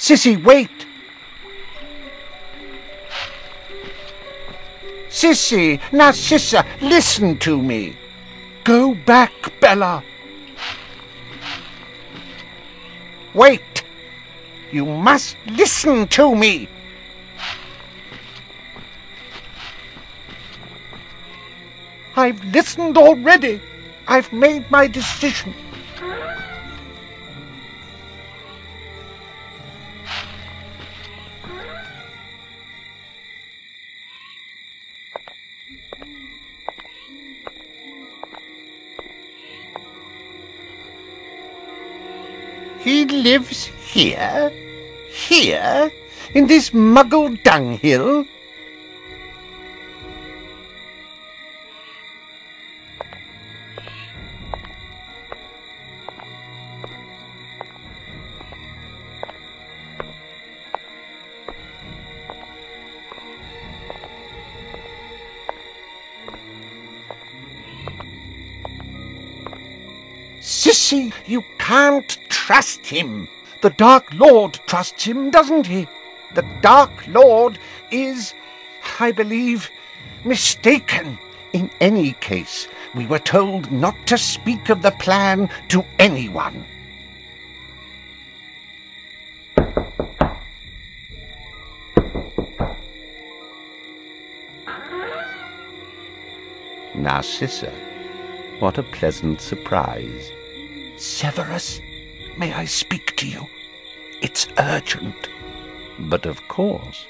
Sissy, wait! Sissy, Narcissa, listen to me. Go back, Bella. Wait! You must listen to me. I've listened already. I've made my decision. He lives here? Here? In this muggle dunghill? Sissy, you can't trust him. The Dark Lord trusts him, doesn't he? The Dark Lord is, I believe, mistaken. In any case, we were told not to speak of the plan to anyone. Narcissa, what a pleasant surprise. Severus, may I speak to you? It's urgent. But of course.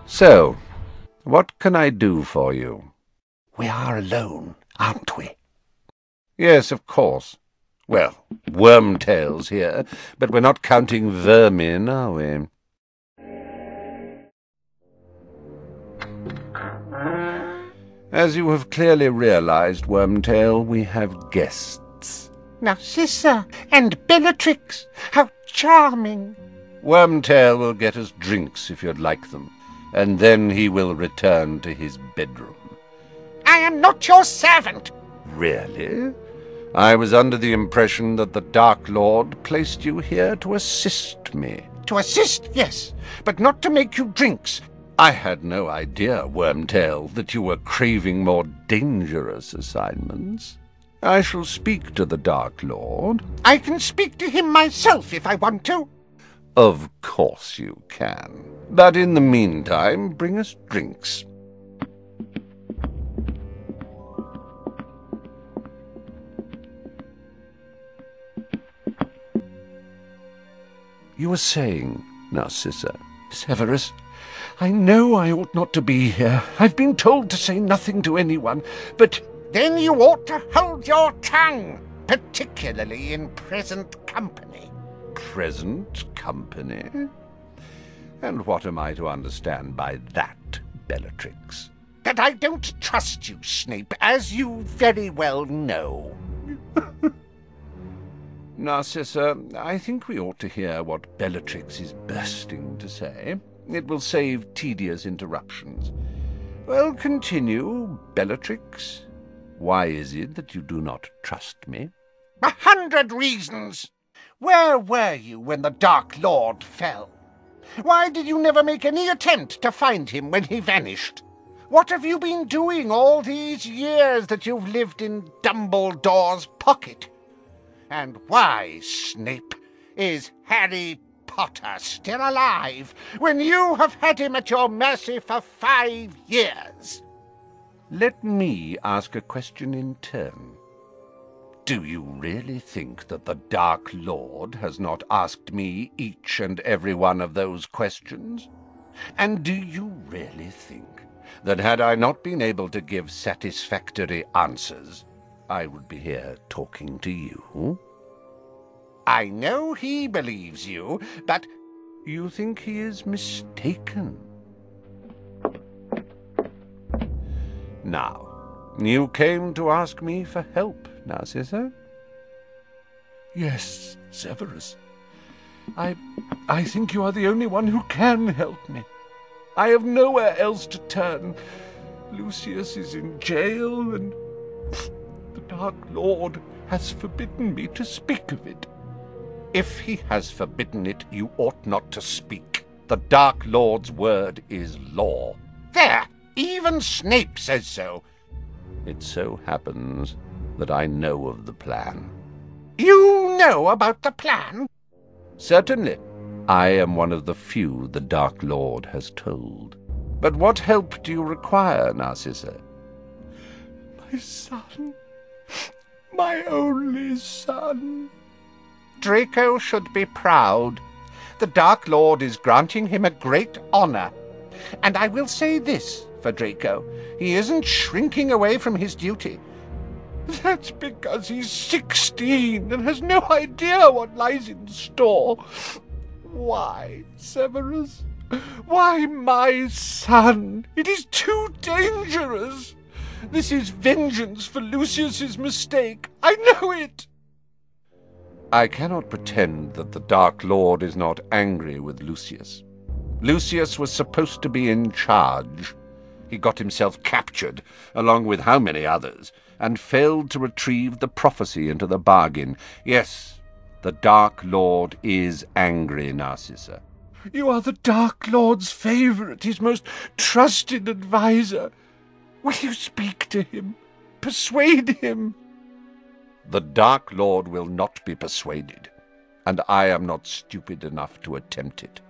So, what can I do for you? We are alone, aren't we? Yes, of course. Well, Wormtail's here, but we're not counting vermin, are we? As you have clearly realized, Wormtail, we have guests. Narcissa and Bellatrix, how charming! Wormtail will get us drinks if you'd like them, and then he will return to his bedroom. I am not your servant! Really? I was under the impression that the Dark Lord placed you here to assist me. To assist, yes, but not to make you drinks. I had no idea, Wormtail, that you were craving more dangerous assignments. I shall speak to the Dark Lord. I can speak to him myself if I want to. Of course you can. But in the meantime, bring us drinks. You were saying, Narcissa. Severus, I know I ought not to be here. I've been told to say nothing to anyone, but... Then you ought to hold your tongue, particularly in present company. Present company? And what am I to understand by that, Bellatrix? That I don't trust you, Snape, as you very well know. Narcissa, I think we ought to hear what Bellatrix is bursting to say. It will save tedious interruptions. Well, continue, Bellatrix. Why is it that you do not trust me? 100 reasons! Where were you when the Dark Lord fell? Why did you never make any attempt to find him when he vanished? What have you been doing all these years that you've lived in Dumbledore's pocket? And why, Snape, is Harry Potter still alive when you have had him at your mercy for 5 years? Let me ask a question in turn. Do you really think that the Dark Lord has not asked me each and every one of those questions? And do you really think that had I not been able to give satisfactory answers, I would be here talking to you? I know he believes you, but... You think he is mistaken? Now, you came to ask me for help, Narcissa? Yes, Severus. I think you are the only one who can help me. I have nowhere else to turn. Lucius is in jail, and the Dark Lord has forbidden me to speak of it. If he has forbidden it, you ought not to speak. The Dark Lord's word is law. There! Even Snape says so. It so happens that I know of the plan. You know about the plan? Certainly. I am one of the few the Dark Lord has told. But what help do you require, Narcissa? My son. My only son. Draco should be proud. The Dark Lord is granting him a great honor. And I will say this for Draco. He isn't shrinking away from his duty. That's because he's 16 and has no idea what lies in store. Why, Severus? Why my son? It is too dangerous. This is vengeance for Lucius's mistake. I know it. I cannot pretend that the Dark Lord is not angry with Lucius. Lucius was supposed to be in charge. He got himself captured, along with how many others, and failed to retrieve the prophecy into the bargain. Yes, the Dark Lord is angry, Narcissa. You are the Dark Lord's favourite, his most trusted adviser. Will you speak to him? Persuade him? The Dark Lord will not be persuaded, and I am not stupid enough to attempt it.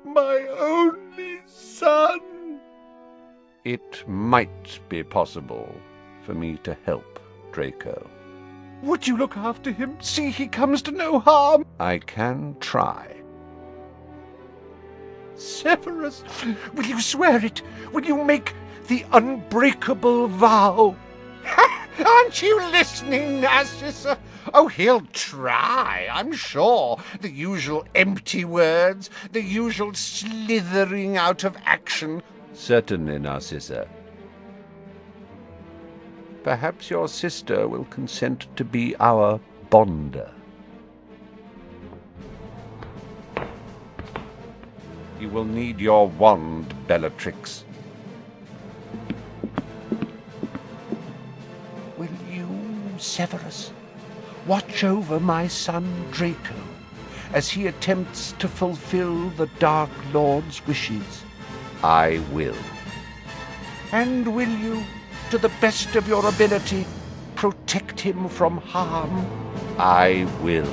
My only son! It might be possible for me to help Draco. Would you look after him? See he comes to no harm? I can try. Severus, will you swear it? Will you make the unbreakable vow? Aren't you listening, Narcissa? Oh, he'll try, I'm sure. The usual empty words, the usual slithering out of action. Certainly, Narcissa. Perhaps your sister will consent to be our bonder. You will need your wand, Bellatrix. Will you, Severus, watch over my son Draco as he attempts to fulfill the Dark Lord's wishes? I will. And will you, to the best of your ability, protect him from harm? I will.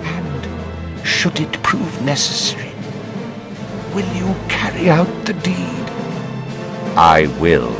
And, should it prove necessary, will you carry out the deed? I will.